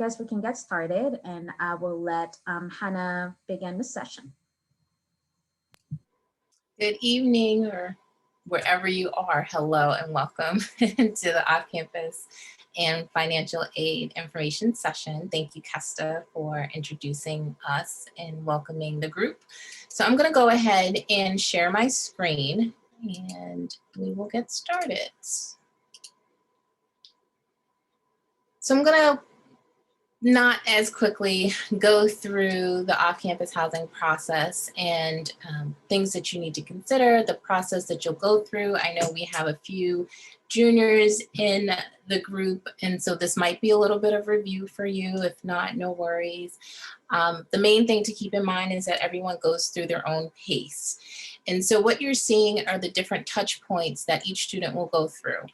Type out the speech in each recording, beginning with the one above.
guess we can get started, and I will let Hannah begin the session. Good evening, or wherever you are. Hello and welcome to the off-campus and financial aid information session. Thank you, Kesta, for introducing us and welcoming the group. So I'm going to go ahead and share my screen and we will get started. So I'm going to not as quickly go through the off-campus housing process and things that you need to consider, the process that you'll go through. I know we have a few juniors in the group, and so this might be a little bit of review for you. If not, no worries. The main thing to keep in mind is that everyone goes through their own pace. And so what you're seeing are the different touch points that each student will go through.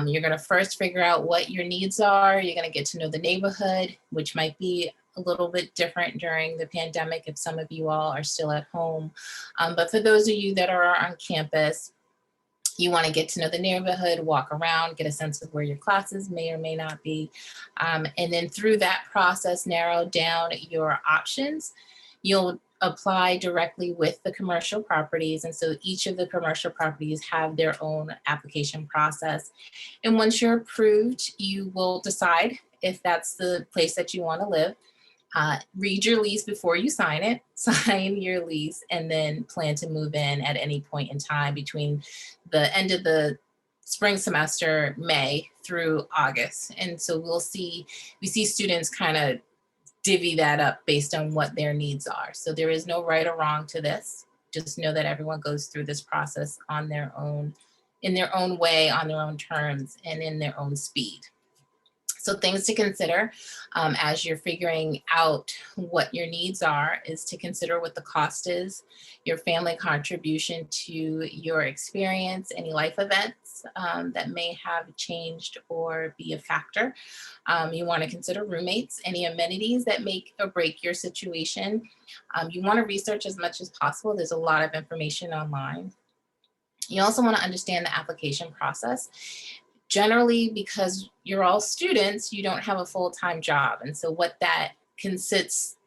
You're going to first figure out what your needs are. You're going to get to know the neighborhood, which might be a little bit different during the pandemic if some of you all are still at home. But for those of you that are on campus, you want to get to know the neighborhood, walk around, get a sense of where your classes may or may not be. And then through that process, narrow down your options. You'll apply directly with the commercial properties. And so each of the commercial properties have their own application process. And once you're approved, you will decide if that's the place that you want to live. Read your lease before you sign it, sign your lease, and then plan to move in at any point in time between the end of the spring semester, May, through August. And so we see students kind of divvy that up based on what their needs are. So there is no right or wrong to this. Just know that everyone goes through this process on their own, in their own way, on their own terms, and in their own speed. So things to consider as you're figuring out what your needs are is to consider what the cost is, your family contribution to your experience, any life events that may have changed or be a factor. You want to consider roommates, any amenities that make or break your situation. You want to research as much as possible. There's a lot of information online. You also want to understand the application process. Generally, because you're all students, you don't have a full-time job. And so what that consists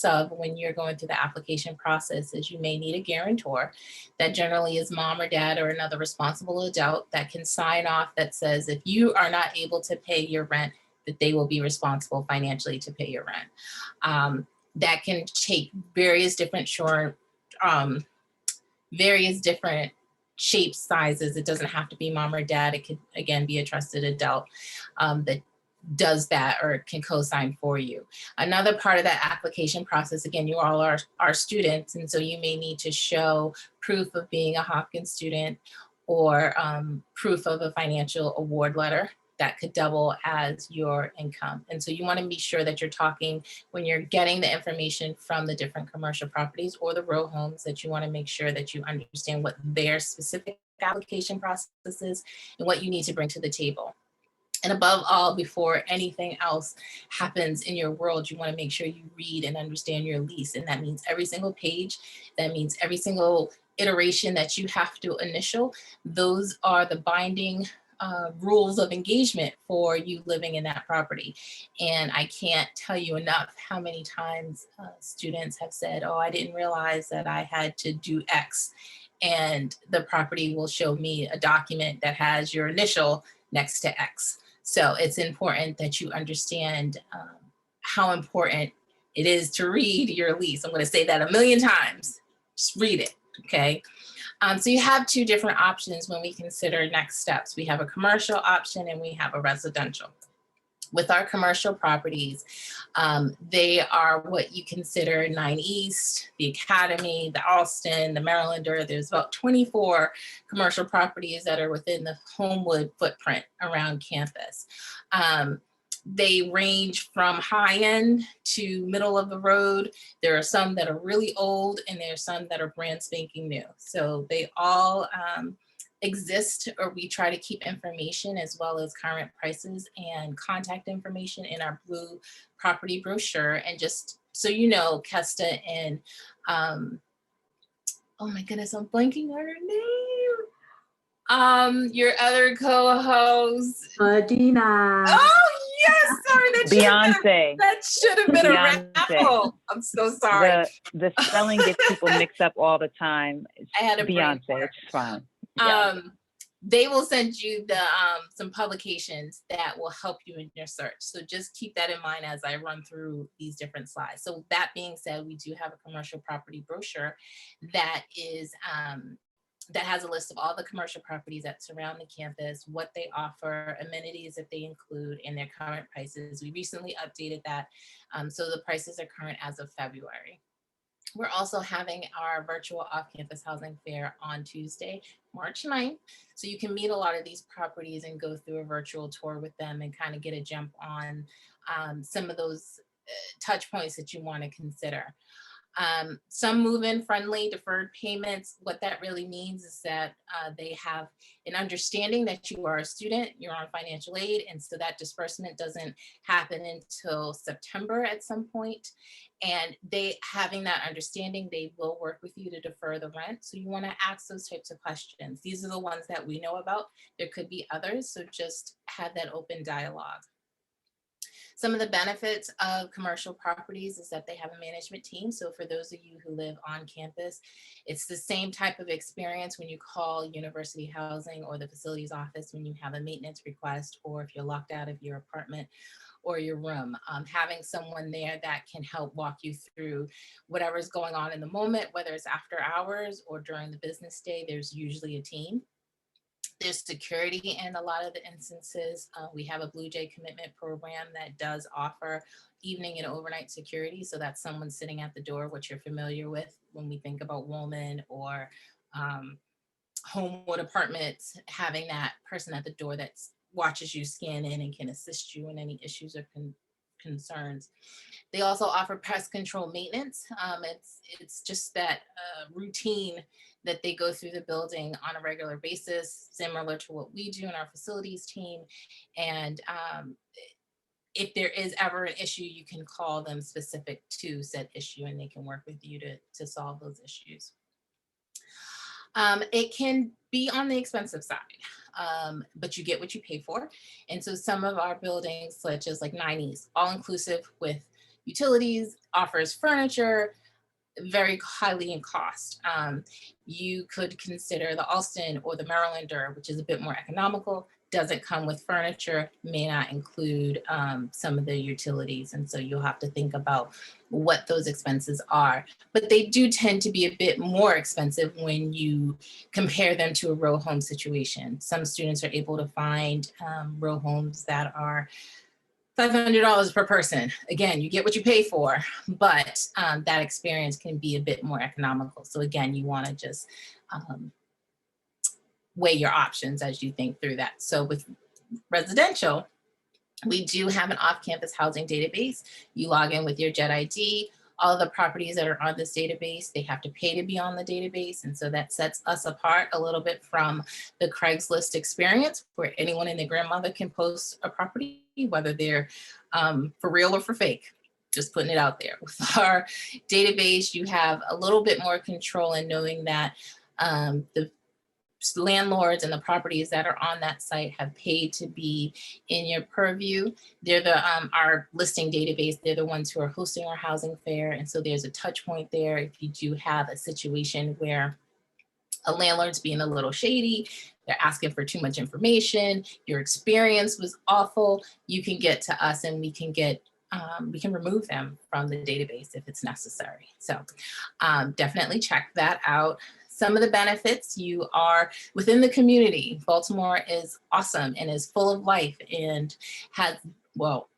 of when you're going through the application process is you may need a guarantor. That generally is mom or dad or another responsible adult that can sign off that says if you are not able to pay your rent, that they will be responsible financially to pay your rent. That can take various different shapes, sizes. It doesn't have to be mom or dad. It could, again, be a trusted adult that does that or can co-sign for you. Another part of that application process, again, you all are students, and so you may need to show proof of being a Hopkins student or proof of a financial award letter that could double as your income. And so you want to be sure that you're talking, when you're getting the information from the different commercial properties or the row homes, that you want to make sure that you understand what their specific application process is and what you need to bring to the table. And above all, before anything else happens in your world, you want to make sure you read and understand your lease. And that means every single page, that means every single iteration that you have to initial. Those are the binding rules of engagement for you living in that property. And I can't tell you enough how many times students have said, oh, I didn't realize that I had to do X. And the property will show me a document that has your initial next to X. So it's important that you understand how important it is to read your lease. I'm going to say that a million times. Just read it, okay? So you have two different options when we consider next steps. We have a commercial option and we have a residential. With our commercial properties, they are what you consider 9 East, the Academy, the Alston, the Marylander. There's about 24 commercial properties that are within the Homewood footprint around campus. They range from high end to middle of the road. There are some that are really old and there are some that are brand spanking new. So they all exist, or we try to keep information as well as current prices and contact information in our blue property brochure. And just so you know, Kesta and oh my goodness, I'm blanking on her name. Your other co-host. Medina. Oh yes, sorry, Beyonce. that should have been a Beyonce. raffle. I'm so sorry. The spelling gets people mixed up all the time. I had a brain Beyonce. fart. It's fine. Yeah. They will send you the some publications that will help you in your search. So just keep that in mind as I run through these different slides. So that being said, we do have a commercial property brochure that is that has a list of all the commercial properties that surround the campus, what they offer, amenities that they include, and their current prices. We recently updated that, so the prices are current as of February. We're also having our virtual off-campus housing fair on Tuesday, March 9th. So you can meet a lot of these properties and go through a virtual tour with them and kind of get a jump on some of those touch points that you want to consider. Some move-in friendly deferred payments. What that really means is that they have an understanding that you are a student, you're on financial aid, and so that disbursement doesn't happen until September at some point. And they having that understanding, they will work with you to defer the rent. So you want to ask those types of questions. These are the ones that we know about. There could be others, so just have that open dialogue. Some of the benefits of commercial properties is that they have a management team. So for those of you who live on campus, it's the same type of experience when you call university housing or the facilities office when you have a maintenance request, or if you're locked out of your apartment or your room. Having someone there that can help walk you through whatever's going on in the moment, whether it's after hours or during the business day, there's usually a team. There's security in a lot of the instances. We have a Blue Jay commitment program that does offer evening and overnight security. So that's someone sitting at the door, which you're familiar with when we think about Woolman or Homewood Apartments, having that person at the door that watches you scan in and can assist you in any issues or concerns. They also offer pest control maintenance. It's just that routine that they go through the building on a regular basis, similar to what we do in our facilities team. And if there is ever an issue, you can call them specific to said issue and they can work with you to solve those issues. It can be on the expensive side, but you get what you pay for. And so some of our buildings, such as like 90s, all inclusive with utilities, offers furniture, very highly in cost. You could consider the Alston or the Marylander, which is a bit more economical, doesn't come with furniture, may not include some of the utilities. And so you'll have to think about what those expenses are. But they do tend to be a bit more expensive when you compare them to a row home situation. Some students are able to find row homes that are $500 per person. Again, you get what you pay for, but that experience can be a bit more economical. So again, you want to just weigh your options as you think through that. So with residential, we do have an off-campus housing database. You log in with your JET ID. All of the properties that are on this database, they have to pay to be on the database. And so that sets us apart a little bit from the Craigslist experience where anyone and their grandmother can post a property, whether they're for real or for fake, just putting it out there. With our database, you have a little bit more control in knowing that the landlords and the properties that are on that site have paid to be in your purview. They're the our listing database. They're the ones who are hosting our housing fair. And so there's a touch point there. If you do have a situation where a landlord's being a little shady, they're asking for too much information, your experience was awful, you can get to us and we can remove them from the database if it's necessary. So definitely check that out. Some of the benefits, you are within the community. Baltimore is awesome and is full of life and has, well,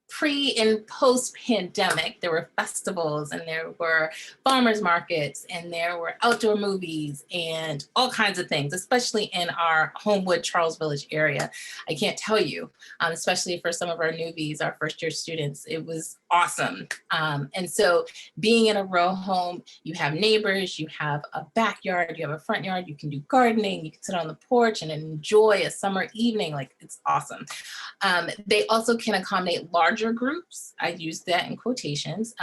pre and post pandemic, there were festivals and there were farmers markets and there were outdoor movies and all kinds of things, especially in our Homewood Charles Village area. I can't tell you, especially for some of our newbies, our first year students, it was awesome. And so being in a row home, you have neighbors, you have a backyard, you have a front yard, you can do gardening, you can sit on the porch and enjoy a summer evening. Like, it's awesome. They also can accommodate larger larger groups. I use that in quotations.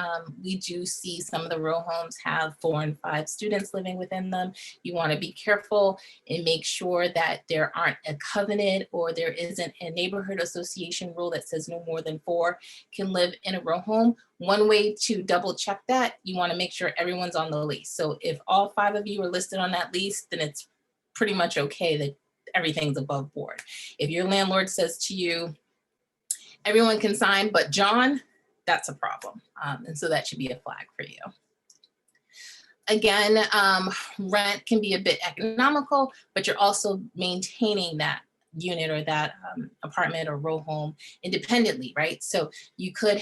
We do see some of the row homes have 4 and 5 students living within them. You want to be careful and make sure that there aren't a covenant or there isn't a neighborhood association rule that says no more than 4 can live in a row home. One way to double check that, you want to make sure everyone's on the lease. So if all 5 of you are listed on that lease, then it's pretty much okay that everything's above board. If your landlord says to you, everyone can sign but John, that's a problem. And so that should be a flag for you. Again, rent can be a bit economical, but you're also maintaining that unit or that apartment or row home independently, right? So you could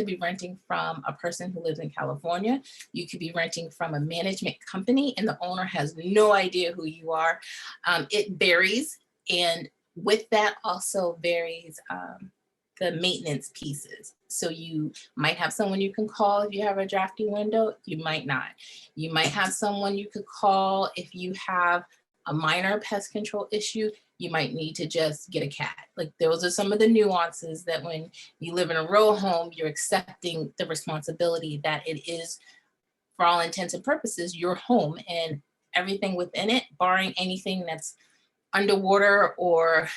be renting from a person who lives in California. You could be renting from a management company and the owner has no idea who you are. It varies, and with that also varies the maintenance pieces. So you might have someone you can call if you have a drafty window, you might not. You might have someone you could call if you have a minor pest control issue. You might need to just get a cat. Like those are some of the nuances that when you live in a row home, you're accepting the responsibility that it is, for all intents and purposes, your home and everything within it, barring anything that's underwater or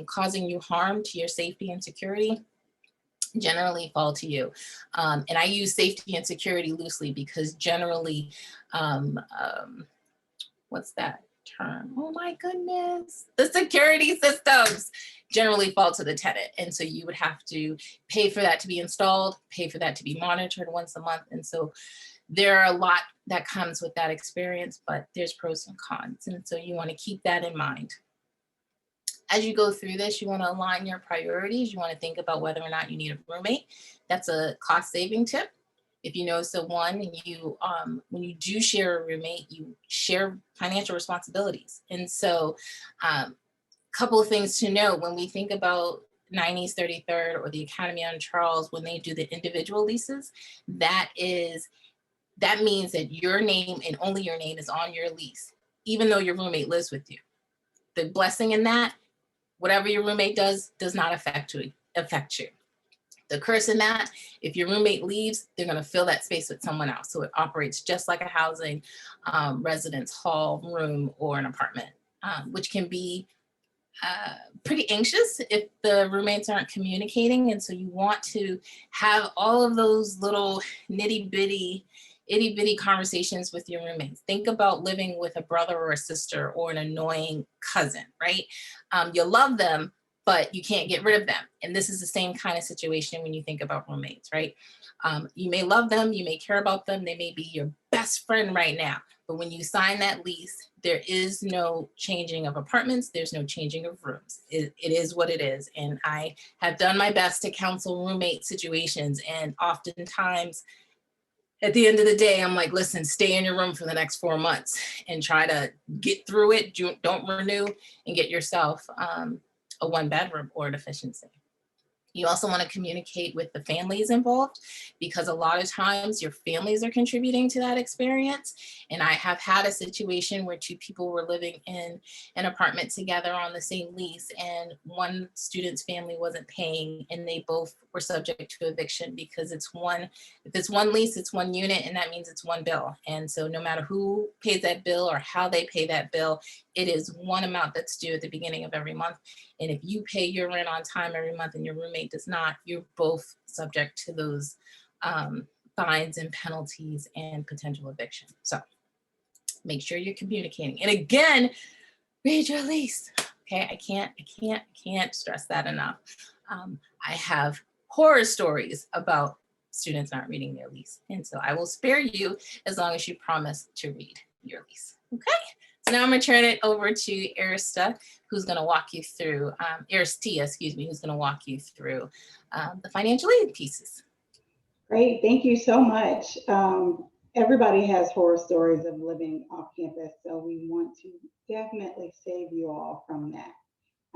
causing you harm to your safety and security, generally fall to you. And I use safety and security loosely because generally, what's that term? Oh my goodness. The security systems generally fall to the tenant. And so you would have to pay for that to be installed, pay for that to be monitored once a month. And so there are a lot that comes with that experience, but there's pros and cons. And so you want to keep that in mind. As you go through this, you want to align your priorities. You want to think about whether or not you need a roommate. That's a cost saving tip. If you know someone and you, when you do share a roommate, you share financial responsibilities. And so a couple of things to know when we think about 90s 33rd or the Academy on Charles, when they do the individual leases, that means that your name and only your name is on your lease, even though your roommate lives with you. The blessing in that, whatever your roommate does not affect you. The curse in that, if your roommate leaves, they're going to fill that space with someone else. So it operates just like a housing, residence hall, room, or an apartment, which can be pretty anxious if the roommates aren't communicating. And so you want to have all of those little itty bitty conversations with your roommates. Think about living with a brother or a sister or an annoying cousin, right? You love them, but you can't get rid of them. And this is the same kind of situation when you think about roommates, right? You may love them, you may care about them, they may be your best friend right now, but when you sign that lease, there is no changing of apartments, there's no changing of rooms. It is what it is. And I have done my best to counsel roommate situations, and oftentimes, at the end of the day, I'm like, listen, stay in your room for the next 4 months and try to get through it. Don't renew and get yourself a 1-bedroom or an efficiency. You also want to communicate with the families involved, because a lot of times your families are contributing to that experience. And I have had a situation where 2 people were living in an apartment together on the same lease, and one student's family wasn't paying, and they both were subject to eviction because if it's one lease, it's one unit, and that means it's one bill. And so no matter who pays that bill or how they pay that bill, it is one amount that's due at the beginning of every month. And if you pay your rent on time every month and your roommate does not, you're both subject to those fines and penalties and potential eviction. So make sure you're communicating. And again, read your lease. Okay, I can't stress that enough. I have horror stories about students not reading their lease. And so I will spare you as long as you promise to read your lease. Okay. So now I'm going to turn it over to Arista, who's going to walk you through, Aristia, excuse me, who's going to walk you through the financial aid pieces. Great, thank you so much. Everybody has horror stories of living off campus, so we want to definitely save you all from that.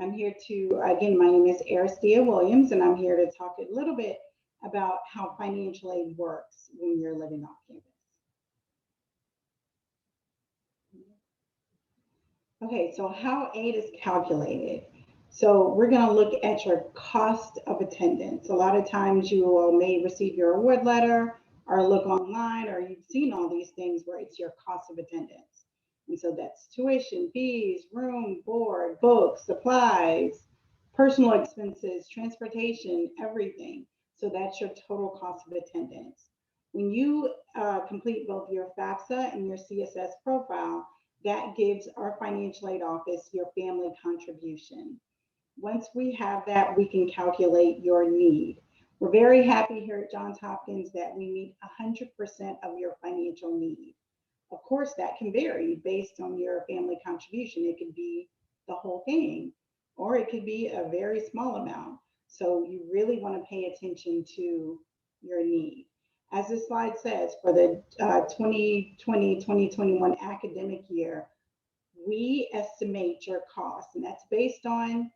I'm here to, again, my name is Aristia Williams, and I'm here to talk a little bit about how financial aid works when you're living off campus. Okay, so how aid is calculated. So we're going to look at your cost of attendance. A lot of times you will may receive your award letter or look online, or you've seen all these things where it's your cost of attendance. And so that's tuition, fees, room, board, books, supplies, personal expenses, transportation, everything. So that's your total cost of attendance. When you complete both your FAFSA and your CSS profile, that gives our financial aid office your family contribution. Once we have that, we can calculate your need. We're very happy here at Johns Hopkins that we meet 100% of your financial need. Of course, that can vary based on your family contribution. It could be the whole thing, or it could be a very small amount. So you really want to pay attention to your need. As this slide says, for the 2020-2021 academic year, we estimate your costs, and that's based on,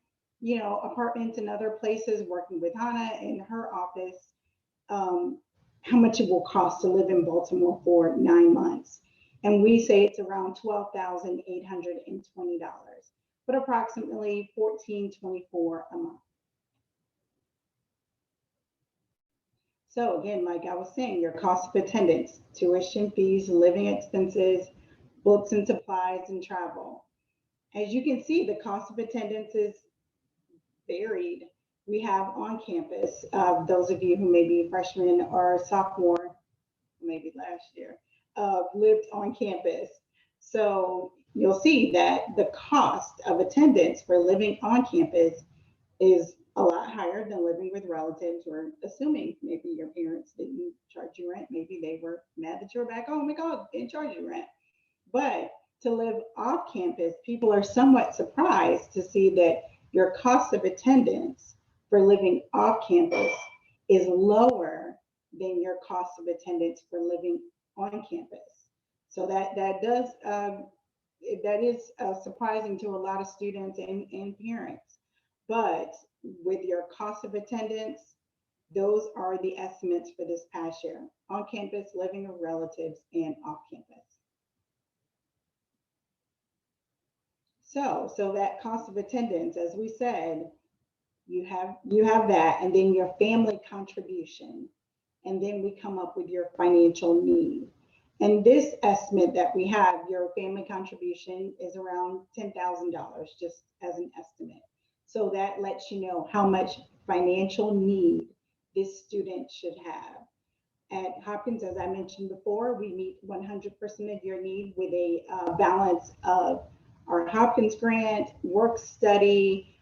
apartments and other places, working with Hannah in her office, how much it will cost to live in Baltimore for 9 months. And we say it's around $12,820, but approximately $1,424 a month. So again, like I was saying, your cost of attendance, tuition, fees, living expenses, books and supplies, and travel. As you can see, the cost of attendance is varied. We have on campus, those of you who may be freshmen or sophomore, maybe last year, lived on campus. So you'll see that the cost of attendance for living on campus is a lot higher than living with relatives, or assuming maybe your parents didn't charge you rent. Maybe they were mad that you were back home. Oh my God, didn't charge you rent. But to live off campus, people are somewhat surprised to see that your cost of attendance for living off campus is lower than your cost of attendance for living on campus. So that is surprising to a lot of students and parents. But with your cost of attendance, those are the estimates for this past year: on campus, living with relatives, and off campus. So that cost of attendance, as we said, you have that, and then your family contribution, and then we come up with your financial need. And this estimate that we have, your family contribution is around $10,000, just as an estimate. So that lets you know how much financial need this student should have. At Hopkins, as I mentioned before, we meet 100% of your need with a balance of our Hopkins grant, work study.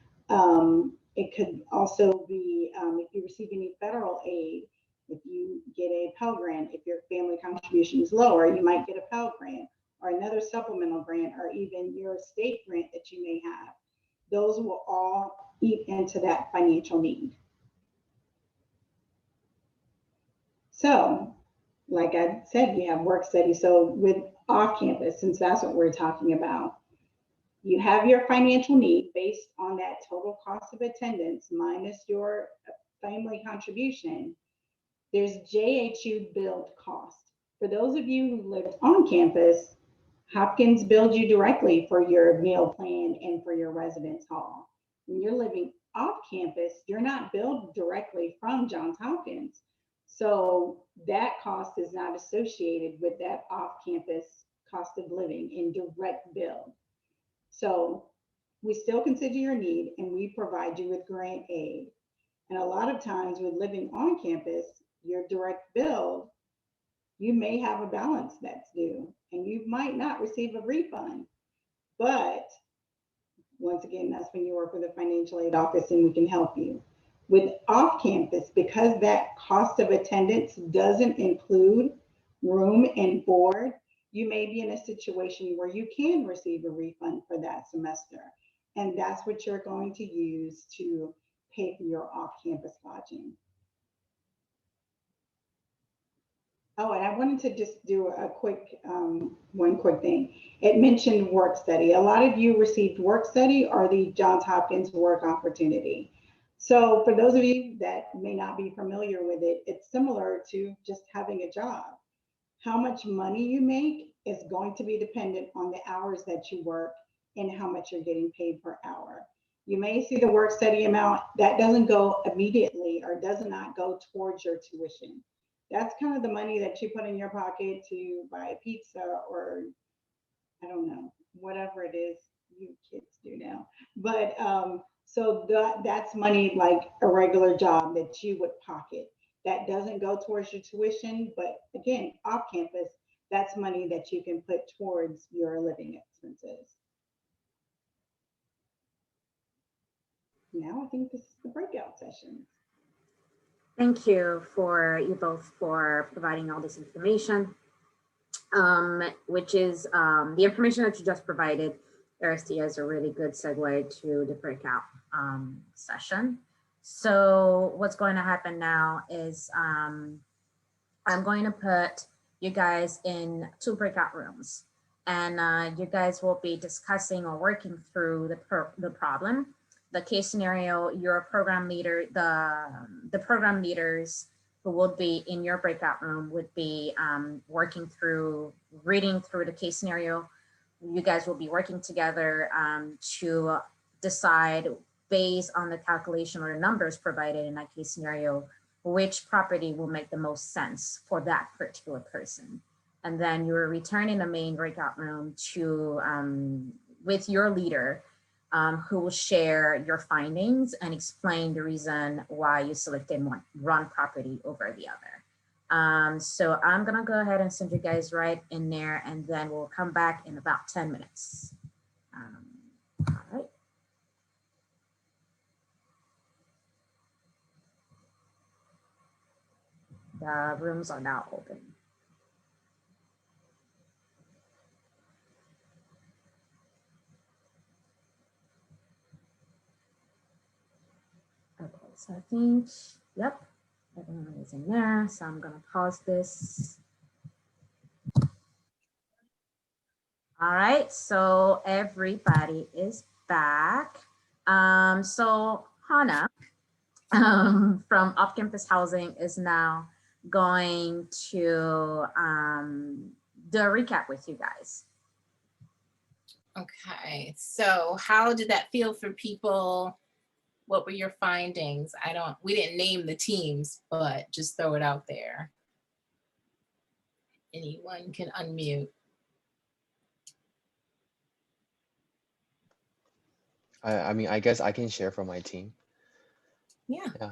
It could also be if you receive any federal aid, if you get a Pell Grant, if your family contribution is lower, you might get a Pell Grant or another supplemental grant, or even your state grant that you may have. Those will all eat into that financial need. So, like I said, you have work study. So with off campus, since that's what we're talking about, you have your financial need based on that total cost of attendance minus your family contribution. There's JHU billed cost. For those of you who lived on campus, Hopkins billed you directly for your meal plan and for your residence hall. When you're living off campus, you're not billed directly from Johns Hopkins. So that cost is not associated with that off-campus cost of living in direct bill. So we still consider your need, and we provide you with grant aid. And a lot of times with living on campus, your direct bill, you may have a balance that's due, and you might not receive a refund. But once again, that's when you work with a financial aid office and we can help you. With off campus, because that cost of attendance doesn't include room and board, you may be in a situation where you can receive a refund for that semester. And that's what you're going to use to pay for your off-campus lodging. Oh, and I wanted to just do a quick, one quick thing. It mentioned work study. A lot of you received work study or the Johns Hopkins work opportunity. So for those of you that may not be familiar with it, it's similar to just having a job. How much money you make is going to be dependent on the hours that you work and how much you're getting paid per hour. You may see the work study amount that doesn't go immediately or does not go towards your tuition. That's kind of the money that you put in your pocket to buy pizza or I don't know, whatever it is you kids do now. But so that's money like a regular job that you would pocket. That doesn't go towards your tuition, but again, off campus, that's money that you can put towards your living expenses. Now I think this is the breakout sessions. Thank you for you both for providing all this information, which is the information that you just provided. Aristia is a really good segue to the breakout session. So what's going to happen now is I'm going to put you guys in 2 breakout rooms, and you guys will be discussing or working through the problem, the case scenario. Your program leader, the program leaders who will be in your breakout room would be working through, reading through the case scenario. You guys will be working together to decide, based on the calculation or the numbers provided in that case scenario, which property will make the most sense for that particular person. And then you're returning the main breakout room to with your leader, who will share your findings and explain the reason why you selected one property over the other. So I'm gonna go ahead and send you guys right in there, and then we'll come back in about 10 minutes. All right. The rooms are now open. Okay, so I think, yep, everyone is in there. So I'm gonna pause this. All right, so everybody is back. So Hannah from off-campus housing is now going to do a recap with you guys. Okay, so how did that feel for people? What were your findings? We didn't name the teams, but just throw it out there. Anyone can unmute. I mean, I guess I can share from my team. Yeah.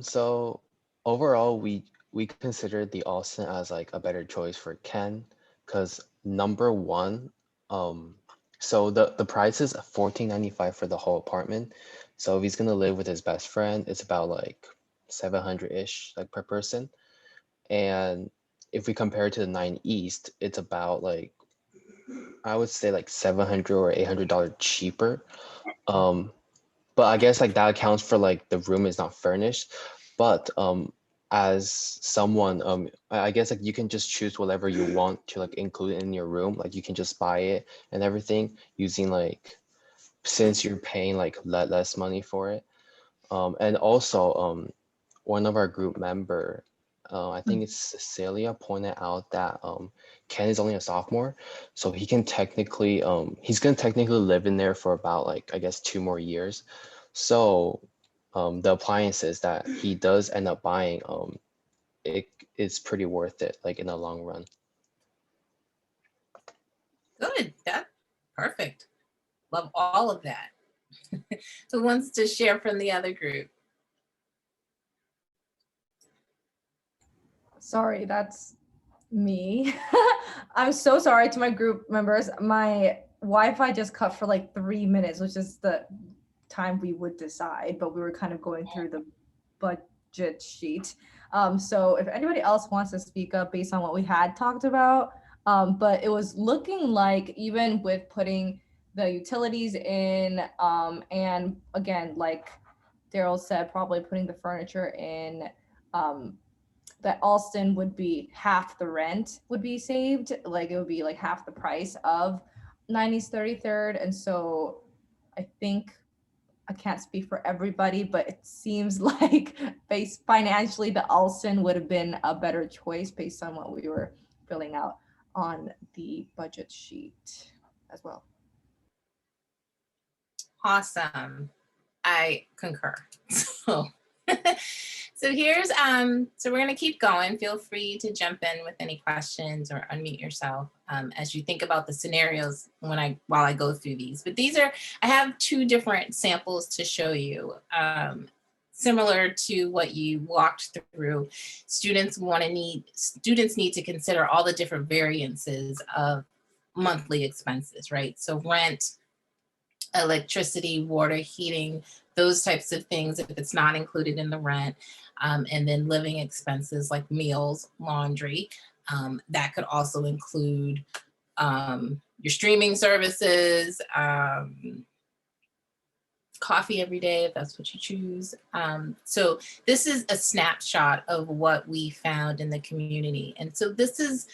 So overall, we considered the Austin as like a better choice for Ken, because number one, so the price is $14.95 for the whole apartment. So if he's gonna live with his best friend, it's about like 700-ish like per person. And if we compare it to the 9 East, it's about like, I would say like $700 or $800 cheaper. But I guess like that accounts for like the room is not furnished. But as someone, I guess like you can just choose whatever you want to like include in your room. Like you can just buy it and everything using like, since you're paying like less money for it. And also one of our group member, I think it's Cecilia, pointed out that Ken is only a sophomore, so he can technically he's gonna technically live in there for about like, I guess 2 more years. So the appliances that he does end up buying, it's pretty worth it, like in the long run. Good. That's perfect. Love all of that. So who wants to share from the other group? Sorry, that's me. I'm so sorry to my group members. My Wi-Fi just cut for like 3 minutes, which is the time we would decide, but we were kind of going through the budget sheet. So if anybody else wants to speak up based on what we had talked about, but it was looking like even with putting the utilities in, and again, like Daryl said, probably putting the furniture in, that Alston would be half the rent would be saved. Like it would be like half the price of 90s 33rd. And so I think, I can't speak for everybody, but it seems like based financially, the Alston would have been a better choice based on what we were filling out on the budget sheet as well. Awesome. I concur. So here's, so we're gonna keep going. Feel free to jump in with any questions or unmute yourself as you think about the scenarios while I go through these. But I have two different samples to show you. Similar to what you walked through, students need to consider all the different variances of monthly expenses, right? So rent, electricity, water, heating, those types of things if it's not included in the rent, and then living expenses like meals, laundry. That could also include your streaming services, coffee every day if that's what you choose. So this is a snapshot of what we found in the community. And so this is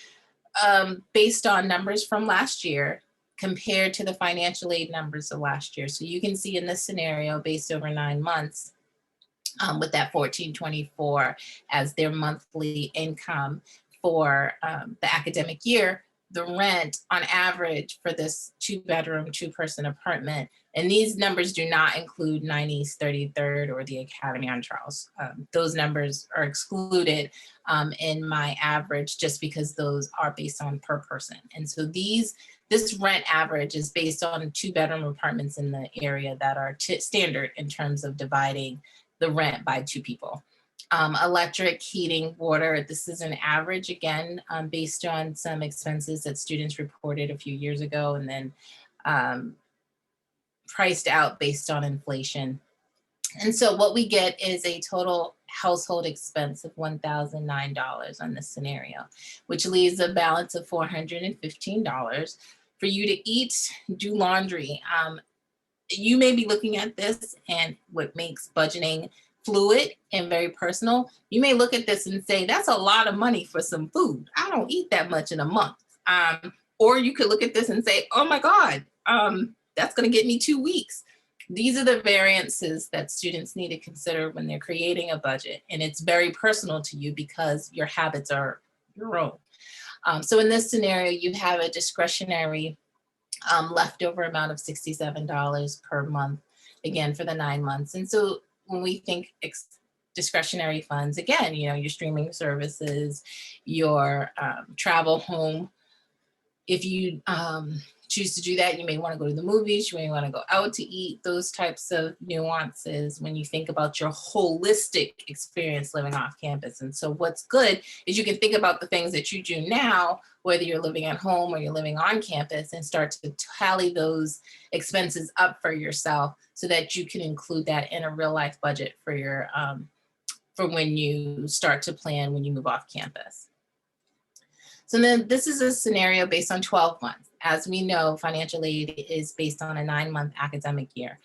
based on numbers from last year compared to the financial aid numbers of last year. So you can see in this scenario, based over 9 months, with that $1,424 as their monthly income for the academic year, the rent on average for this 2-bedroom, 2-person apartment, and these numbers do not include 9 East 33rd or the Academy on Charles. Those numbers are excluded in my average just because those are based on per person. And so this rent average is based on 2-bedroom apartments in the area that are standard in terms of dividing the rent by 2 people. Electric, heating, water, this is an average, again, based on some expenses that students reported a few years ago and then priced out based on inflation. And so what we get is a total household expense of $1,009 on this scenario, which leaves a balance of $415 for you to eat, do laundry. You may be looking at this, and what makes budgeting fluid and very personal, you may look at this and say, that's a lot of money for some food. I don't eat that much in a month. Or you could look at this and say, oh my God, that's gonna get me 2 weeks. These are the variances that students need to consider when they're creating a budget. And it's very personal to you because your habits are your own. So in this scenario, you have a discretionary leftover amount of $67 per month, again, for the 9 months. And so when we think discretionary funds, again, your streaming services, your travel home, if you choose to do that, you may want to go to the movies, you may want to go out to eat, those types of nuances when you think about your holistic experience living off campus. And so what's good is you can think about the things that you do now, whether you're living at home or you're living on campus, and start to tally those expenses up for yourself so that you can include that in a real life budget for your for when you start to plan when you move off campus. So then this is a scenario based on 12 months. As we know, financial aid is based on a 9-month academic year.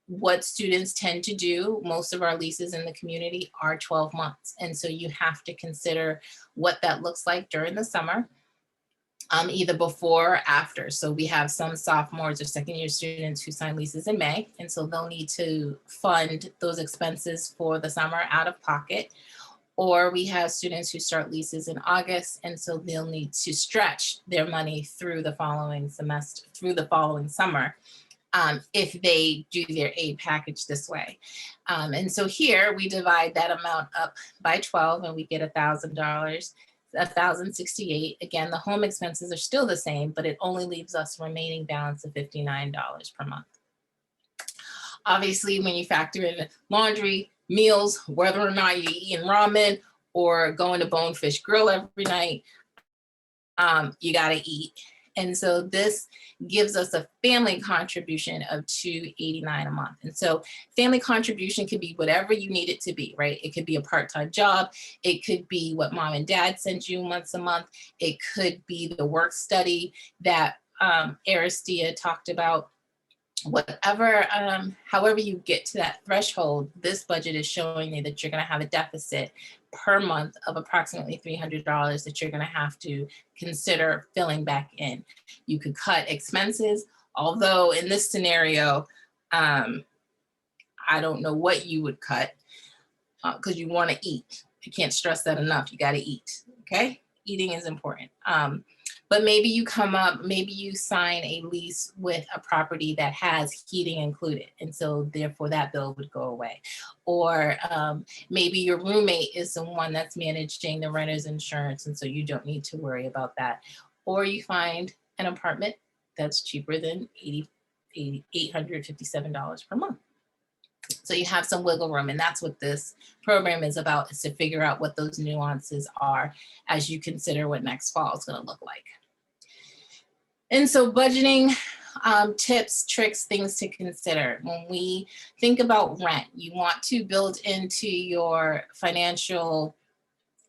What students tend to do, most of our leases in the community are 12 months. And so you have to consider what that looks like during the summer, either before or after. So we have some sophomores or second-year students who sign leases in May, and so they'll need to fund those expenses for the summer out of pocket. Or we have students who start leases in August, and so they'll need to stretch their money through the following semester, through the following summer, if they do their aid package this way. And so here we divide that amount up by 12 and we get $1,000, $1,068. Again, the home expenses are still the same, but it only leaves us a remaining balance of $59 per month. Obviously, when you factor in laundry, meals, whether or not you're eating ramen or going to Bonefish Grill every night, you gotta eat. And so this gives us a family contribution of $289 a month. And so family contribution could be whatever you need it to be, right? It could be a part-time job. It could be what mom and dad send you once a month. It could be the work study that Aristia talked about. Whatever, however you get to that threshold, this budget is showing you that you're going to have a deficit per month of approximately $300 that you're going to have to consider filling back in. You could cut expenses, although in this scenario, I don't know what you would cut because you want to eat. I can't stress that enough. You got to eat, okay? Eating is important. But maybe you maybe you sign a lease with a property that has heating included. And so therefore that bill would go away. Or maybe your roommate is the one that's managing the renter's insurance. And so you don't need to worry about that. Or you find an apartment that's cheaper than $857 per month. So you have some wiggle room, and that's what this program is about, is to figure out what those nuances are as you consider what next fall is going to look like. And so budgeting tips, tricks, things to consider. When we think about rent, you want to build into your financial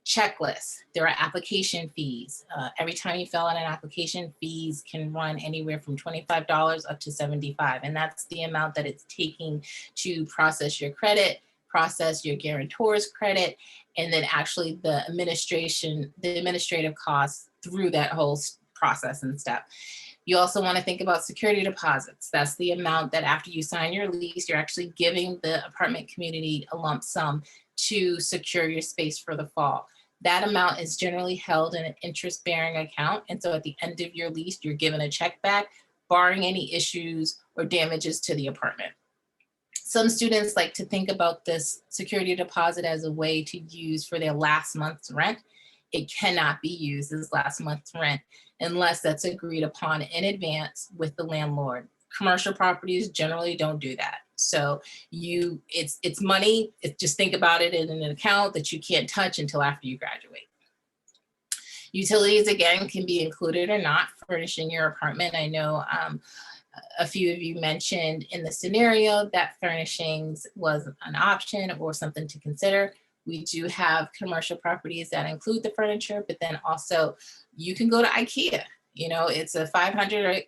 checklist. There are application fees. Every time you fill out an application, fees can run anywhere from $25 up to $75. And that's the amount that it's taking to process your credit, process your guarantor's credit, and then actually the administrative costs through that whole process and step. You also want to think about security deposits. That's the amount that after you sign your lease, you're actually giving the apartment community a lump sum to secure your space for the fall. That amount is generally held in an interest-bearing account. And so at the end of your lease, you're given a check back, barring any issues or damages to the apartment. Some students like to think about this security deposit as a way to use for their last month's rent. It cannot be used as last month's rent unless that's agreed upon in advance with the landlord. Commercial properties generally don't do that. So it's money. Just think about it in an account that you can't touch until after you graduate. Utilities, again, can be included or not, furnishing your apartment. I know a few of you mentioned in the scenario that furnishings was an option or something to consider. We do have commercial properties that include the furniture, but then also you can go to IKEA. You know, it's a $500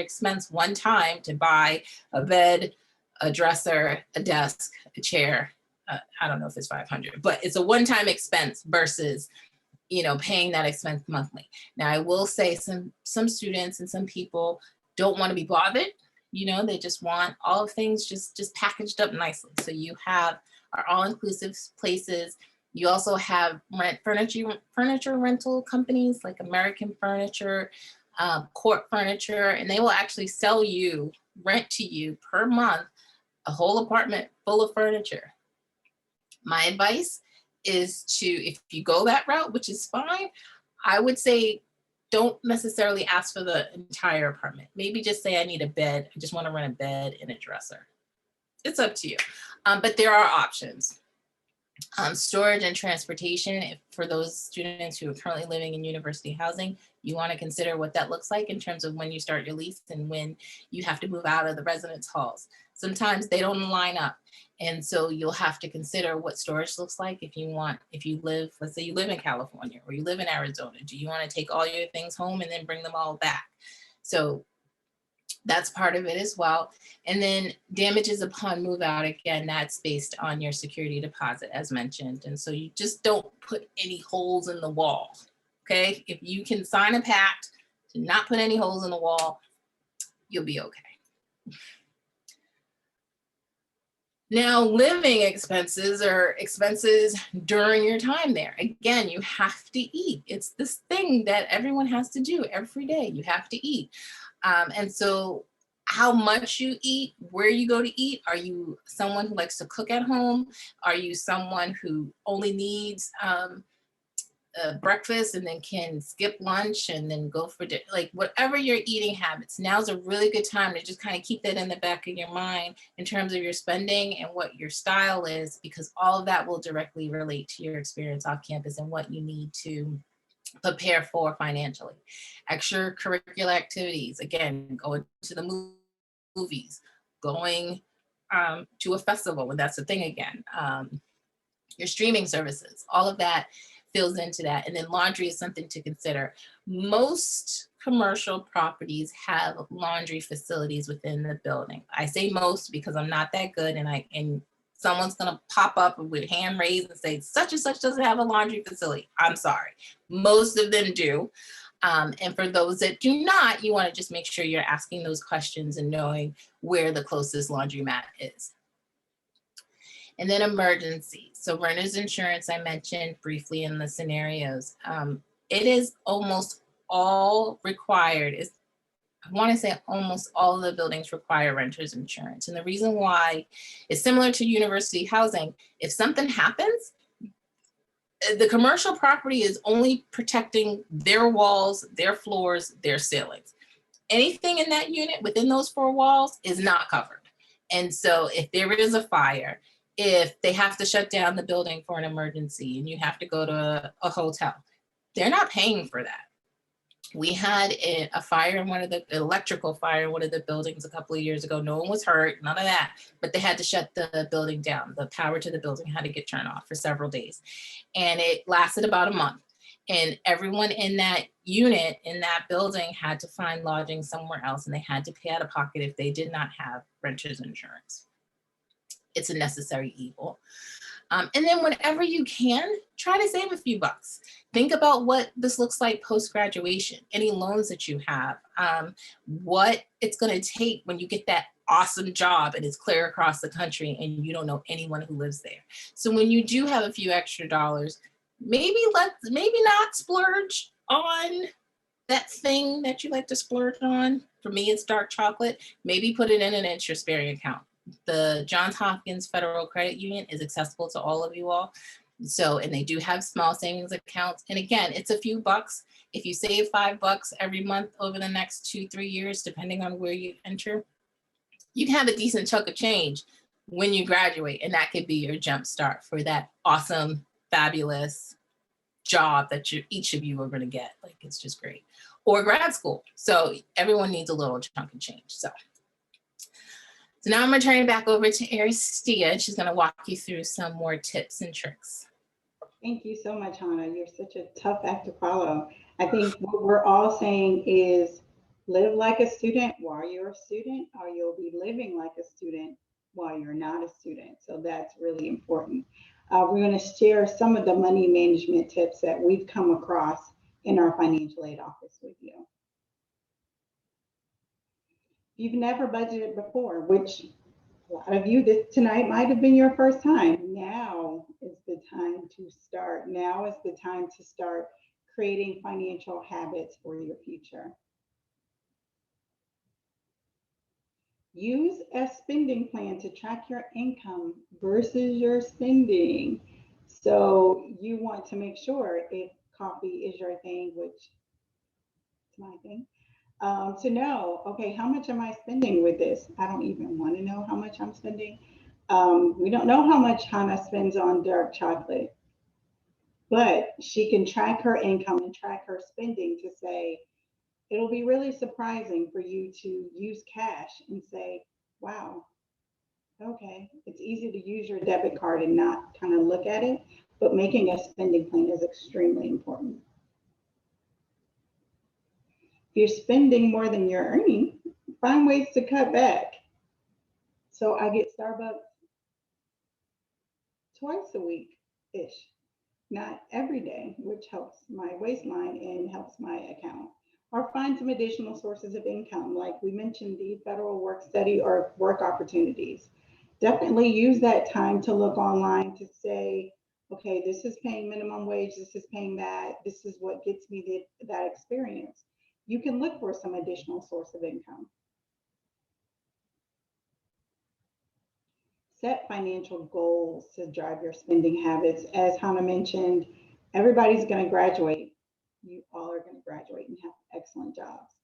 expense one time to buy a bed, a dresser, a desk, a chair. I don't know if it's 500, but it's a one-time expense versus, you know, paying that expense monthly. Now, I will say some students and some people don't want to be bothered. You know, they just want all of things just packaged up nicely. So you have our all-inclusive places. You also have furniture rental companies like American Furniture, Court Furniture, and they will actually sell you, rent to you per month, a whole apartment full of furniture. My advice is to, if you go that route, which is fine, I would say don't necessarily ask for the entire apartment. Maybe just say, I need a bed. I just want to rent a bed and a dresser. It's up to you. But there are options. Storage and transportation, for those students who are currently living in university housing, you want to consider what that looks like in terms of when you start your lease and when you have to move out of the residence halls. Sometimes they don't line up. And so you'll have to consider what storage looks like if you live, let's say you live in California or you live in Arizona. Do you want to take all your things home and then bring them all back? So that's part of it as well. And then damages upon move out, again, that's based on your security deposit as mentioned. And so you just don't put any holes in the wall, okay? If you can sign a pact to not put any holes in the wall, you'll be okay. Now, living expenses are expenses during your time there. Again, you have to eat. It's this thing that everyone has to do every day. You have to eat. And so how much you eat, where you go to eat, are you someone who likes to cook at home? Are you someone who only needs breakfast and then can skip lunch and then go for dinner? Like whatever your eating habits, now's a really good time to just kind of keep that in the back of your mind in terms of your spending and what your style is, because all of that will directly relate to your experience off campus and what you need to prepare for financially. Extracurricular activities, again, going to the movies, going to a festival, and that's the thing again. Your streaming services, all of that fills into that. And then laundry is something to consider. Most commercial properties have laundry facilities within the building. I say most because I'm not that good, and someone's gonna pop up with hand raised and say, such and such doesn't have a laundry facility. I'm sorry, most of them do. And for those that do not, you wanna just make sure you're asking those questions and knowing where the closest laundromat is. And then emergency. So renter's insurance, I mentioned briefly in the scenarios. It is almost all required is, I want to say almost all of the buildings require renter's insurance. And the reason why is similar to university housing. If something happens, the commercial property is only protecting their walls, their floors, their ceilings. Anything in that unit within those four walls is not covered. And so if there is a fire, if they have to shut down the building for an emergency and you have to go to a hotel, they're not paying for that. We had a fire in one of the electrical fire in one of the buildings a couple of years ago. No one was hurt, none of that, but they had to shut the building down. The power to the building had to get turned off for several days. And it lasted about a month. And everyone in that unit, in that building, had to find lodging somewhere else, and they had to pay out of pocket if they did not have renter's insurance. It's a necessary evil. And then whenever you can, try to save a few bucks. Think about what this looks like post-graduation, any loans that you have, what it's gonna take when you get that awesome job and it's clear across the country and you don't know anyone who lives there. So when you do have a few extra dollars, maybe not splurge on that thing that you like to splurge on. For me, it's dark chocolate. Maybe put it in an interest-bearing account. The Johns Hopkins Federal Credit Union is accessible to all of you all. So, and they do have small savings accounts. And again, it's a few bucks. If you save $5 every month over the next 2-3 years, depending on where you enter, you can have a decent chunk of change when you graduate. And that could be your jump start for that awesome, fabulous job that each of you are going to get. Like, it's just great. Or grad school. So everyone needs a little chunk of change. So now I'm going to turn it back over to Aristia. She's going to walk you through some more tips and tricks. Thank you so much, Hannah. You're such a tough act to follow. I think what we're all saying is live like a student while you're a student, or you'll be living like a student while you're not a student. So that's really important. We're going to share some of the money management tips that we've come across in our financial aid office with you. You've never budgeted before, which a lot of you tonight might have been your first time. Now is the time to start. Now is the time to start creating financial habits for your future. Use a spending plan to track your income versus your spending. So you want to make sure, if coffee is your thing, which is my thing, to know, okay, how much am I spending with this? I don't even want to know how much I'm spending. We don't know how much Hannah spends on dark chocolate, but she can track her income and track her spending to say, it'll be really surprising for you to use cash and say, wow, okay, it's easy to use your debit card and not kind of look at it, but making a spending plan is extremely important. If you're spending more than you're earning, find ways to cut back. So I get Starbucks twice a week-ish, not every day, which helps my waistline and helps my account. Or find some additional sources of income, like we mentioned, the federal work study or work opportunities. Definitely use that time to look online to say, okay, this is paying minimum wage, this is paying that, this is what gets me that experience. You can look for some additional source of income. Set financial goals to drive your spending habits. As Hannah mentioned, everybody's going to graduate. You all are going to graduate and have excellent jobs.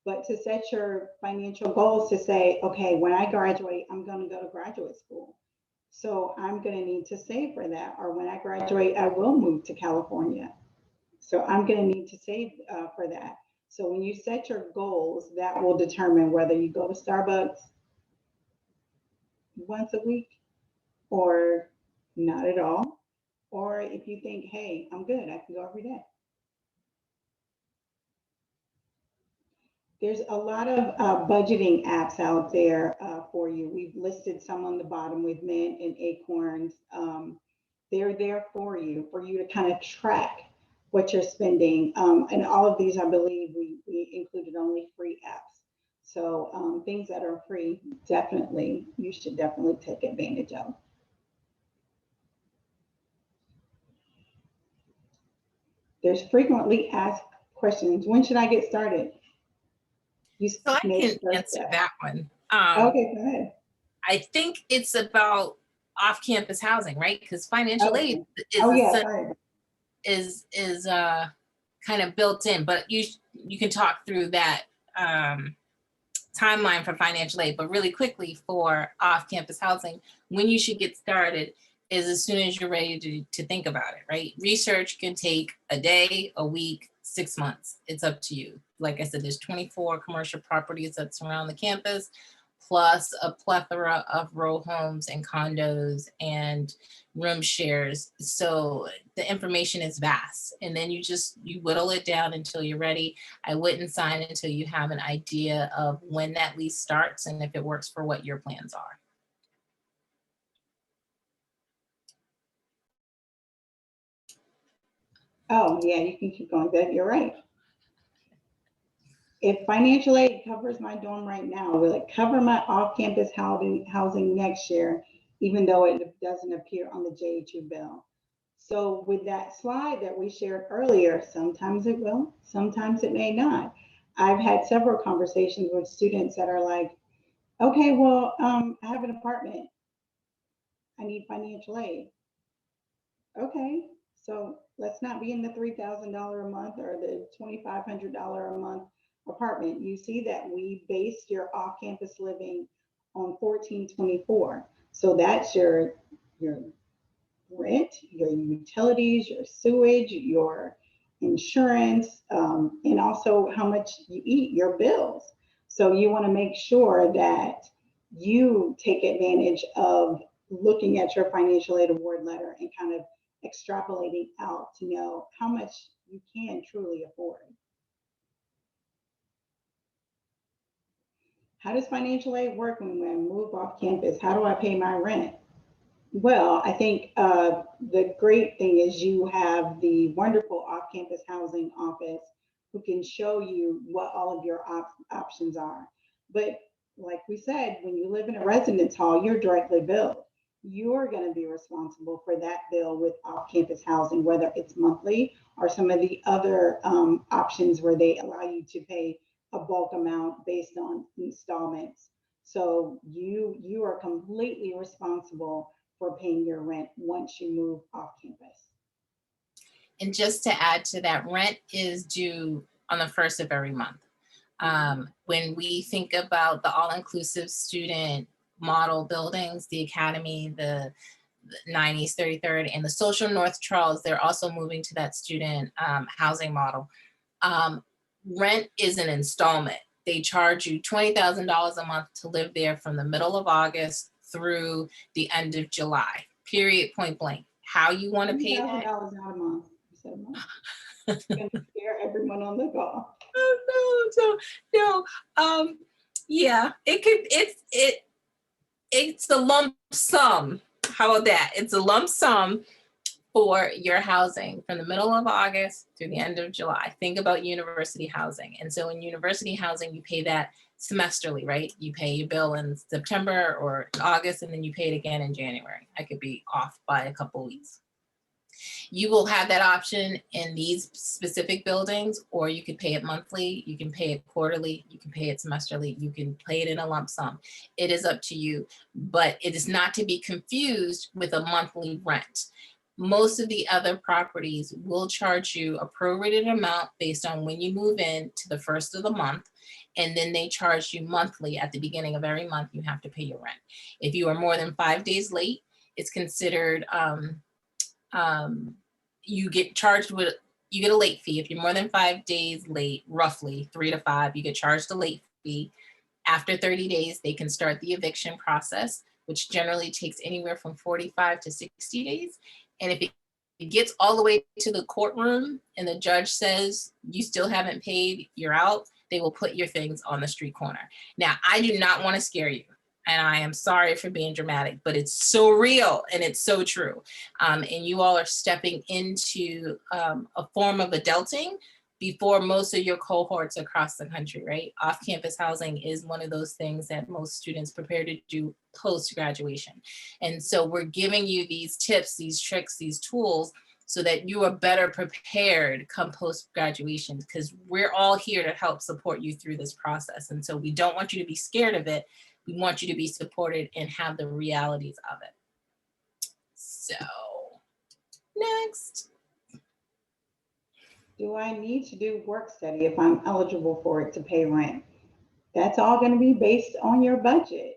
But to set your financial goals to say, okay, when I graduate, I'm going to go to graduate school. So I'm going to need to save for that. Or when I graduate, I will move to California. So I'm going to need to save for that. So when you set your goals, that will determine whether you go to Starbucks once a week or not at all. Or if you think, hey, I'm good, I can go every day. There's a lot of budgeting apps out there for you. We've listed some on the bottom with Mint and Acorns. They're there for you to kind of track what you're spending. And all of these, I believe, we included only free apps. So things that are free, you should definitely take advantage of. There's frequently asked questions. When should I get started? You So I may can start answer that. that one. Okay, go ahead. I think it's about off-campus housing, right? Because financial aid Okay. is Oh, yeah, essen- sorry. is kind of built in, but you can talk through that timeline for financial aid. But really quickly for off-campus housing, when you should get started is as soon as you're ready to think about it, right? Research can take a day, a week, 6 months. It's up to you. Like I said, there's 24 commercial properties that surround the campus, plus a plethora of row homes and condos and room shares. So the information is vast. And then you whittle it down until you're ready. I wouldn't sign until you have an idea of when that lease starts and if it works for what your plans are. Oh, yeah, you can keep going. Good, you're right. If financial aid covers my dorm right now, will it cover my off-campus housing next year, even though it doesn't appear on the JHU bill? So with that slide that we shared earlier, sometimes it will, sometimes it may not. I've had several conversations with students that are like, okay, well, I have an apartment. I need financial aid. Okay, so let's not be in the $3,000 a month or the $2,500 a month apartment. You see that we based your off-campus living on 1424. So that's your rent, your utilities, your sewage, your insurance, and also how much you eat, your bills. So you want to make sure that you take advantage of looking at your financial aid award letter and kind of extrapolating out to know how much you can truly afford. How does financial aid work when I move off campus? How do I pay my rent? Well, I think the great thing is you have the wonderful off-campus housing office who can show you what all of your options are. But like we said, when you live in a residence hall, you're directly billed. You're going to be responsible for that bill with off-campus housing, whether it's monthly or some of the other options where they allow you to pay a bulk amount based on installments. So you are completely responsible for paying your rent once you move off campus. And just to add to that, rent is due on the first of every month. When we think about the all-inclusive student model buildings, the Academy, the 90s, 33rd, and the Social North Charles, they're also moving to that student housing model. Rent is an installment. They charge you $20,000 a month to live there from the middle of August through the end of July, period, point blank. How you want to pay that? $2,000 not a month. You said a month. It's going to scare everyone on the call. No. Yeah, it's a lump sum. How about that? It's a lump sum for your housing from the middle of August through the end of July. Think about university housing. And so in university housing, you pay that semesterly, right? You pay your bill in September or August, and then you pay it again in January. I could be off by a couple weeks. You will have that option in these specific buildings, or you could pay it monthly, you can pay it quarterly, you can pay it semesterly, you can pay it in a lump sum. It is up to you, but it is not to be confused with a monthly rent. Most of the other properties will charge you a prorated amount based on when you move in to the first of the month, and then they charge you monthly. At the beginning of every month, you have to pay your rent. If you are more than 5 days late, it's considered you get charged with, you get a late fee. If you're more than 5 days late, roughly 3 to 5, you get charged a late fee. After 30 days, they can start the eviction process, which generally takes anywhere from 45 to 60 days. And if it gets all the way to the courtroom and the judge says you still haven't paid, you're out, they will put your things on the street corner. Now, I do not want to scare you, and I am sorry for being dramatic, but it's so real and it's so true. And you all are stepping into a form of adulting before most of your cohorts across the country, right? Off-campus housing is one of those things that most students prepare to do post-graduation. And so we're giving you these tips, these tricks, these tools, so that you are better prepared come post-graduation, because we're all here to help support you through this process. And so we don't want you to be scared of it. We want you to be supported and have the realities of it. So next. Do I need to do work study if I'm eligible for it to pay rent? That's all going to be based on your budget.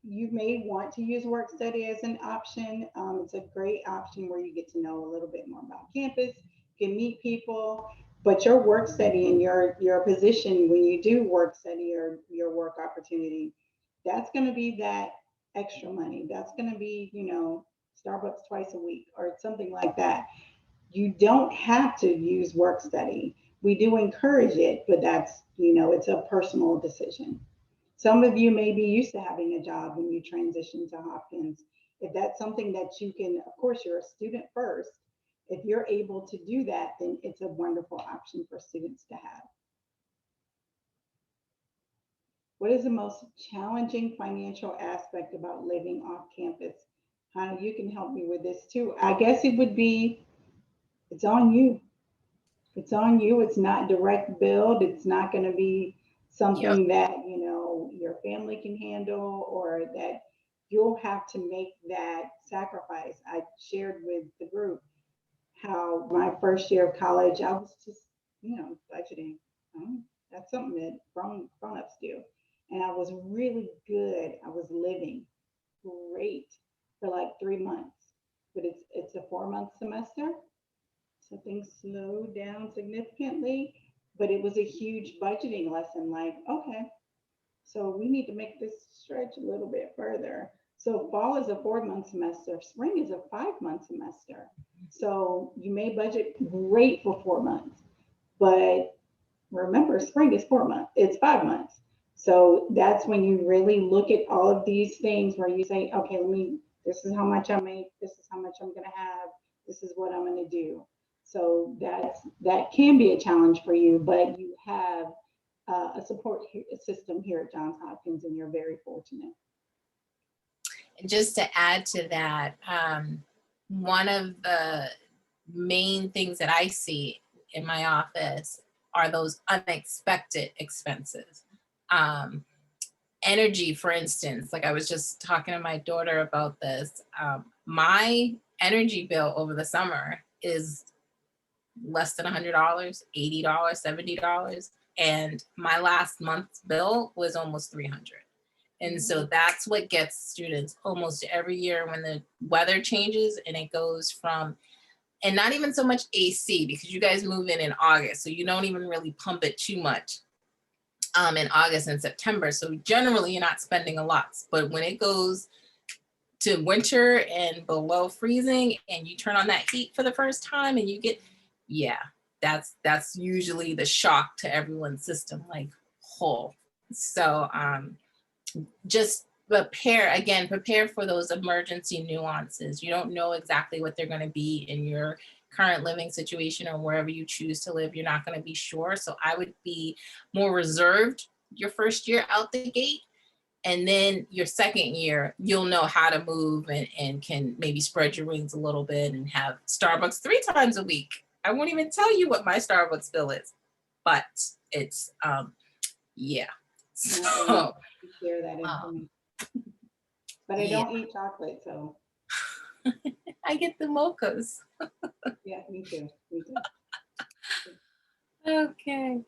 You may want to use work study as an option. It's a great option where you get to know a little bit more about campus, you can meet people, but your work study and your position when you do work study or your work opportunity, that's going to be that extra money. That's going to be, Starbucks twice a week or something like that. You don't have to use work study. We do encourage it, but that's, it's a personal decision. Some of you may be used to having a job when you transition to Hopkins. If that's something that you can, of course, you're a student first. If you're able to do that, then it's a wonderful option for students to have. What is the most challenging financial aspect about living off campus? Hannah, you can help me with this too. I guess it would be, it's on you. It's on you. It's not direct billed. It's not going to be something that, your family can handle or that you'll have to make that sacrifice. I shared with the group how my first year of college, I was just, budgeting. That's something that grown-ups do. And I was really good. I was living great for like 3 months, but it's a 4-month semester. So things slowed down significantly, but it was a huge budgeting lesson. Like, okay, so we need to make this stretch a little bit further. So fall is a 4-month semester, spring is a 5-month semester. So you may budget great for 4 months, but remember, spring is 4 months, it's 5 months. So that's when you really look at all of these things where you say, okay, this is how much I make, this is how much I'm gonna have, this is what I'm gonna do. So that can be a challenge for you, but you have a support system here at Johns Hopkins, and you're very fortunate. And just to add to that, one of the main things that I see in my office are those unexpected expenses. Energy, for instance, like I was just talking to my daughter about this. My energy bill over the summer is less than $100, $80, $70. And my last month's bill was almost $300. And so that's what gets students almost every year when the weather changes and it goes from, and not even so much AC, because you guys move in August, so you don't even really pump it too much in August and September. So generally you're not spending a lot, but when it goes to winter and below freezing and you turn on that heat for the first time and you get, that's usually the shock to everyone's system, like whole. So just prepare for those emergency nuances. You don't know exactly what they're going to be in your current living situation or wherever you choose to live. You're not going to be sure. So I would be more reserved your first year out the gate. And then your second year, you'll know how to move and can maybe spread your wings a little bit and have Starbucks 3 times a week. I won't even tell you what my Starbucks bill is, but it's, So, share that information. But I don't eat chocolate, so. I get the mochas. Yeah, me too. Okay.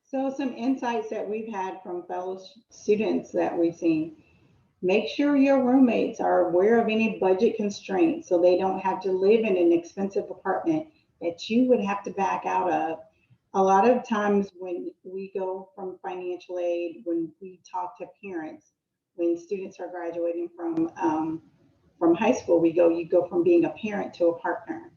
So some insights that we've had from fellow students that we've seen. Make sure your roommates are aware of any budget constraints so they don't have to live in an expensive apartment that you would have to back out of. A lot of times when we go from financial aid, when we talk to parents, when students are graduating from high school, you go from being a parent to a partner,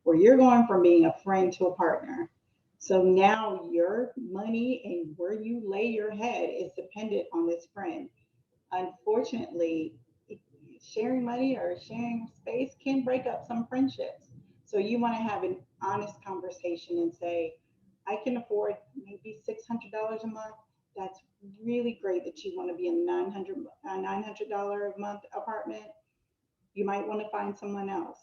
where you're going from being a friend to a partner. So now your money and where you lay your head is dependent on this friend. Unfortunately, sharing money or sharing space can break up some friendships. So you want to have an honest conversation and say, I can afford maybe $600 a month. That's really great that you want to be in a $900 a month apartment. You might want to find someone else.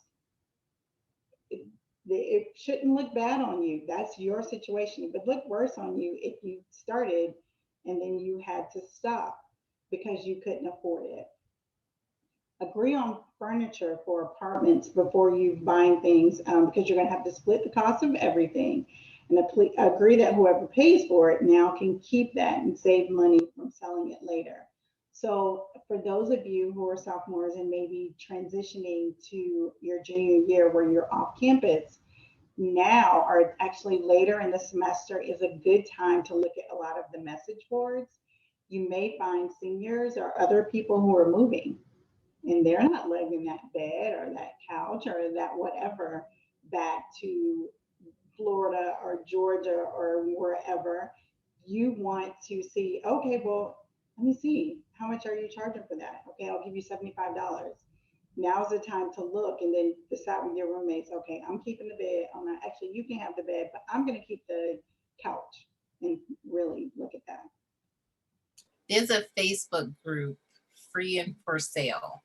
it shouldn't look bad on you. That's your situation. It would look worse on you if you started and then you had to stop because you couldn't afford it. Agree on furniture for apartments before you buying things, because you're going to have to split the cost of everything. And agree that whoever pays for it now can keep that and save money from selling it later. So for those of you who are sophomores and maybe transitioning to your junior year where you're off campus, now or actually later in the semester is a good time to look at a lot of the message boards. You may find seniors or other people who are moving and they're not leaving that bed or that couch or that whatever back to Florida or Georgia or wherever. You want to see, okay, well, let me see, how much are you charging for that? Okay, I'll give you $75. Now's the time to look and then decide with your roommates, okay, I'm keeping the bed. I'm not, actually, you can have the bed, but I'm going to keep the couch, and really look at that. There's a Facebook group, Free and for Sale.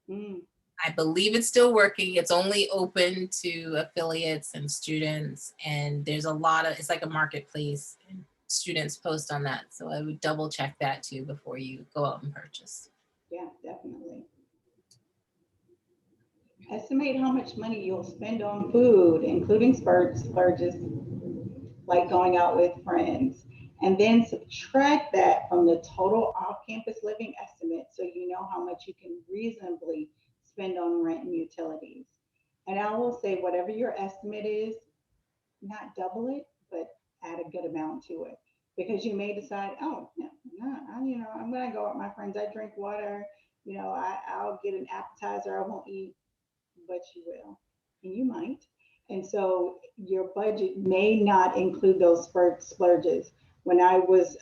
Mm. I believe it's still working. It's only open to affiliates and students, and there's a lot of, it's like a marketplace, and students post on that. So I would double check that too before you go out and purchase. Yeah, definitely. Estimate how much money you'll spend on food, including splurges, like going out with friends, and then subtract that from the total off-campus living estimate so you know how much you can reasonably spend on rent and utilities. And I will say, whatever your estimate is, not double it, but add a good amount to it. Because you may decide, oh, no, I'm going to go out with my friends. I drink water. I'll get an appetizer. I won't eat, but you will. And you might. And so your budget may not include those splurges. When I was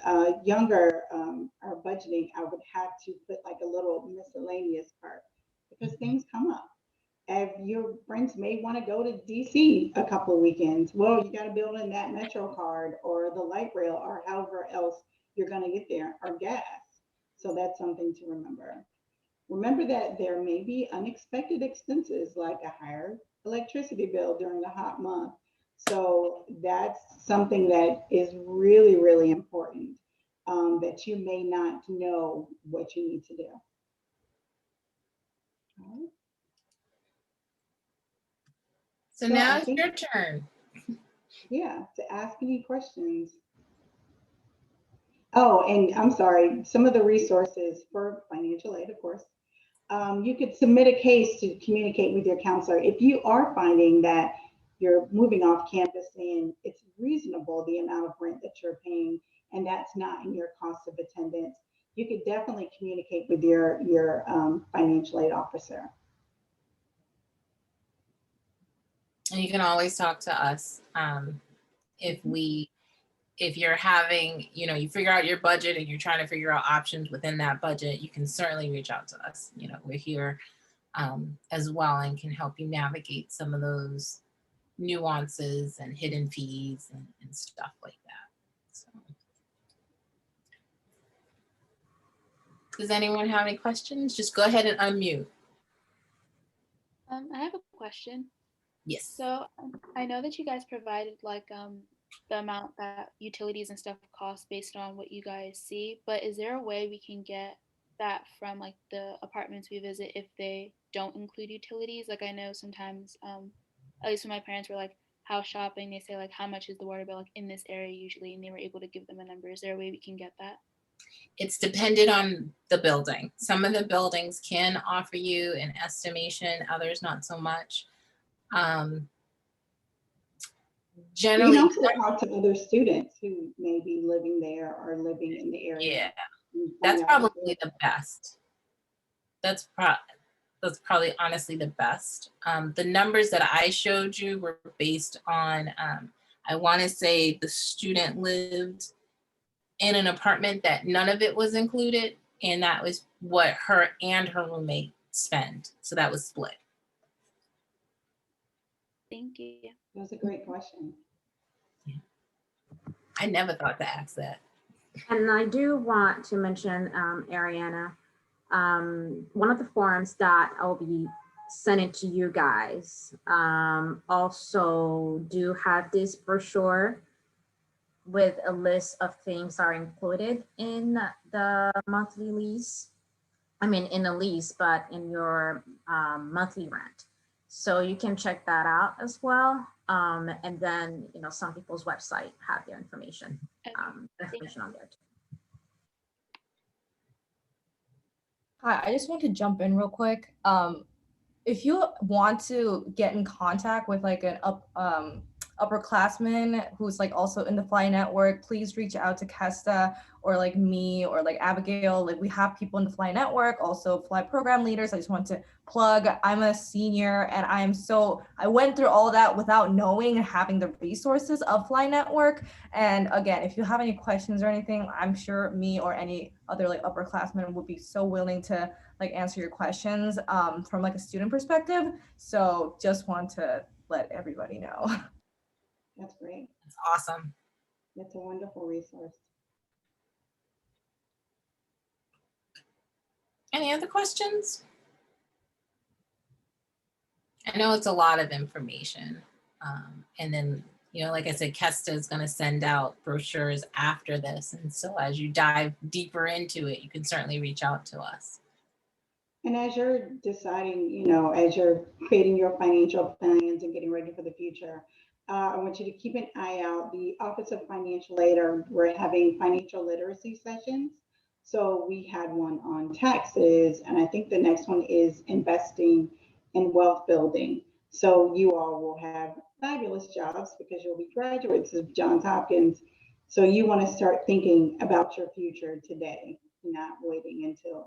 younger, our budgeting, I would have to put like a little miscellaneous part because things come up. If your friends may want to go to DC a couple of weekends, well, you got to build in that Metro card or the light rail or however else you're going to get there, or gas. So that's something to remember. Remember that there may be unexpected expenses like a higher electricity bill during a hot month. So that's something that is really, really important, that you may not know what you need to do. All right. So now it's your turn. Yeah, to ask any questions. Oh, and I'm sorry, some of the resources for financial aid, of course. You could submit a case to communicate with your counselor. If you are finding that you're moving off campus and it's reasonable, the amount of rent that you're paying, and that's not in your cost of attendance, you could definitely communicate with your financial aid officer. And you can always talk to us if you're having, you figure out your budget and you're trying to figure out options within that budget, you can certainly reach out to us. We're here as well and can help you navigate some of those nuances and hidden fees and stuff like that. So. Does anyone have any questions? Just go ahead and unmute. I have a question. Yes. So I know that you guys provided like the amount that utilities and stuff cost based on what you guys see, but is there a way we can get that from like the apartments we visit if they don't include utilities? Like I know sometimes, at least when my parents were like house shopping, they say like how much is the water bill like in this area usually, and they were able to give them a number. Is there a way we can get that? It's dependent on the building. Some of the buildings can offer you an estimation, others not so much. Generally, you can also talk to other students who may be living there or living in the area. Yeah, that's probably the best. That's probably honestly the best. The numbers that I showed you were based on, I want to say the student lived in an apartment that none of it was included, and that was what her and her roommate spent. So that was split. Thank you. That was a great question. Yeah. I never thought to ask that. And I do want to mention, Ariana, one of the forums that I'll be send it to you guys. Also do have this brochure with a list of things are included in the monthly lease. I mean, in a lease, but in your monthly rent. So you can check that out as well. And then, you know, some people's website have their information, information on there too. Hi, I just want to jump in real quick. If you want to get in contact with like an upperclassman who's like also in the Fly Network, please reach out to Kesta or like me or like Abigail. Like we have people in the Fly Network, also Fly program leaders. I just want to plug, I'm a senior and I went through all that without knowing and having the resources of Fly Network. And again, if you have any questions or anything, I'm sure me or any other like upperclassmen would be so willing to like answer your questions from like a student perspective. So just want to let everybody know. That's great. That's awesome. That's a wonderful resource. Any other questions? I know it's a lot of information. And then, you know, like I said, Kesta is going to send out brochures after this. And so as you dive deeper into it, you can certainly reach out to us. And as you're deciding, you know, as you're creating your financial plans and getting ready for the future, I want you to keep an eye out. The Office of Financial Aid, we're having financial literacy sessions. So we had one on taxes, and I think the next one is investing in wealth building. So you all will have fabulous jobs because you'll be graduates of Johns Hopkins. So you want to start thinking about your future today, not waiting until